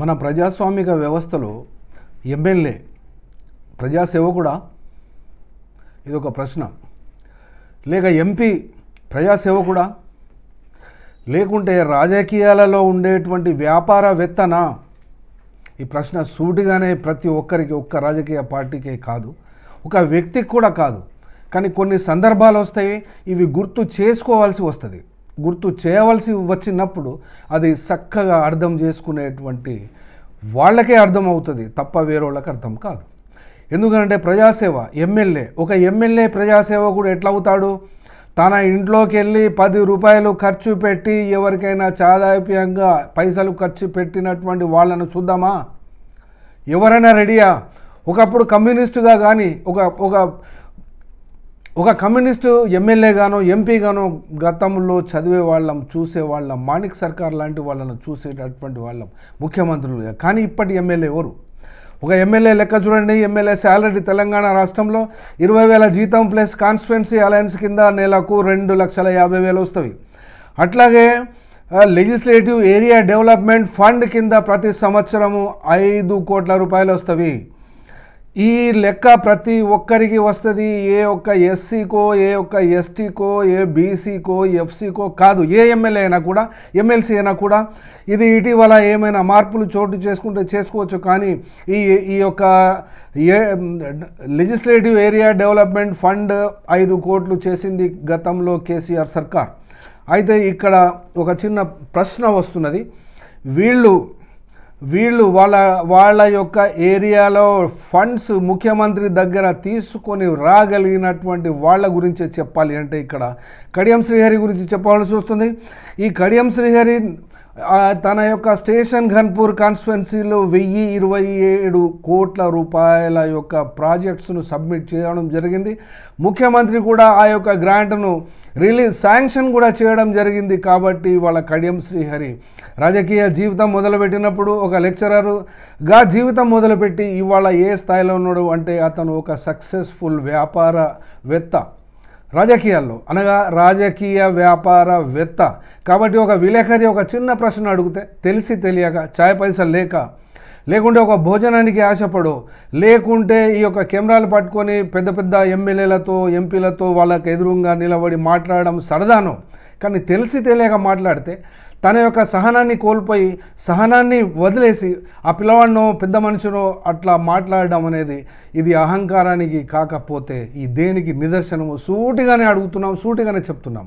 మన ప్రజాస్వామిక వ్యవస్థలో ఎమ్మెల్యే ప్రజాసేవకుడా? ఇదొక ప్రశ్న. లేక ఎంపీ ప్రజాసేవకుడా? లేకుంటే రాజకీయాలలో ఉండేటువంటి వ్యాపారవేత్తనా? ఈ ప్రశ్న సూటిగానే ప్రతి ఒక్కరికి, ఒక్క రాజకీయ పార్టీకే కాదు, ఒక వ్యక్తికి కూడా కాదు. కానీ కొన్ని సందర్భాలు వస్తాయి, ఇవి గుర్తు చేసుకోవాల్సి వస్తుంది. గుర్తు చేయవలసి వచ్చినప్పుడు అది చక్కగా అర్థం చేసుకునేటువంటి వాళ్ళకే అర్థం అవుతుంది, తప్ప వేరేళ్ళకి అర్థం కాదు. ఎందుకంటే ప్రజాసేవ, ఒక ఎమ్మెల్యే ప్రజాసేవకుడు ఎట్లా అవుతాడు? తన ఇంట్లోకి వెళ్ళి 10 రూపాయలు ఖర్చు పెట్టి ఎవరికైనా చాదాప్యంగా పైసలు ఖర్చు పెట్టినటువంటి వాళ్ళను చూద్దామా? ఎవరైనా రెడీయా? ఒకప్పుడు కమ్యూనిస్టుగా కానీ ఒక కమ్యూనిస్టు ఎమ్మెల్యేగానో ఎంపీగానో గతంలో చదివేవాళ్ళం, చూసేవాళ్ళం, మాణిక్ సర్కార్ లాంటి వాళ్ళను చూసేటటువంటి వాళ్ళం ముఖ్యమంత్రులుగా. కానీ ఇప్పటి ఎమ్మెల్యే ఎవరు? ఒక ఎమ్మెల్యే లెక్క చూడండి. ఎమ్మెల్యే శాలరీ తెలంగాణ రాష్ట్రంలో 20,000 జీతం ప్లస్ కాన్స్టిట్యుయెన్సీ అలయన్స్ కింద నెలకు 2,50,000 వస్తుంది. అట్లాగే లెజిస్లేటివ్ ఏరియా డెవలప్మెంట్ ఫండ్ కింద ప్రతి సంవత్సరము 5 కోట్ల రూపాయలు వస్తుంది. ఈ లెక్క ప్రతి ఒక్కరికి వస్తుంది. ఏ ఒక్క ఎస్సీకో, ఏ ఒక్క ఎస్టీకో, ఏ బీసీకో, ఎఫ్సీకో కాదు, ఏ ఎమ్మెల్యే అయినా కూడా, ఎమ్మెల్సీ అయినా కూడా. ఇది ఇటీవల ఏమైనా మార్పులు చోటు చేసుకుంటే చేసుకోవచ్చు. కానీ ఈ యొక్క లెజిస్లేటివ్ ఏరియా డెవలప్మెంట్ ఫండ్ 5 కోట్లు చేసింది గతంలో కేసీఆర్ సర్కార్. అయితే ఇక్కడ ఒక చిన్న ప్రశ్న వస్తున్నది. వీళ్ళు వాళ్ళ యొక్క ఏరియాలో ఫండ్స్ ముఖ్యమంత్రి దగ్గర తీసుకొని రాగలిగినటువంటి వాళ్ళ గురించే చెప్పాలి అంటే ఇక్కడ కడియం శ్రీహరి గురించి చెప్పాల్సి వస్తుంది. ఈ కడియం శ్రీహరి తన యొక్క స్టేషన్ ఘన్పూర్ కాన్స్టిట్యుయెన్సీలో 1,027 కోట్ల రూపాయల యొక్క ప్రాజెక్ట్స్ను సబ్మిట్ చేయడం జరిగింది. ముఖ్యమంత్రి కూడా ఆ యొక్క గ్రాంట్ను శాంక్షన్ కూడా చేయడం జరిగింది. కాబట్టి వాళ్ళ కడియం శ్రీహరి రాజకీయ జీవితం మొదలుపెట్టినప్పుడు ఒక లెక్చరర్గా జీవితం మొదలుపెట్టి ఇవాళ ఏ స్థాయిలో ఉన్నాడు అంటే అతను ఒక సక్సెస్ఫుల్ వ్యాపారవేత్త రాజకీయాల్లో, అనగా రాజకీయ వ్యాపారవేత్త. కాబట్టి ఒక విలేకరి ఒక చిన్న ప్రశ్న అడిగితే తెలిసి తెలియక, చాయ్ పైసలు లేకుంటే ఒక భోజనానికి ఆశపడో, లేకుంటే ఈ యొక్క కెమెరాలు పట్టుకొని పెద్ద పెద్ద ఎమ్మెల్యేలతో, ఎంపీలతో వాళ్ళకి ఎదురుగా నిలబడి మాట్లాడడం సరదానో, కానీ తెలిసి తెలియక మాట్లాడితే తన యొక్క సహనాన్ని కోల్పోయి, సహనాన్ని వదిలేసి ఆ పిల్లవాడినో పెద్ద మనిషినో అట్లా మాట్లాడడం అనేది ఇది అహంకారానికి కాకపోతే ఈ దేనికి నిదర్శనము? సూటిగానే అడుగుతున్నాం, సూటిగానే చెప్తున్నాం.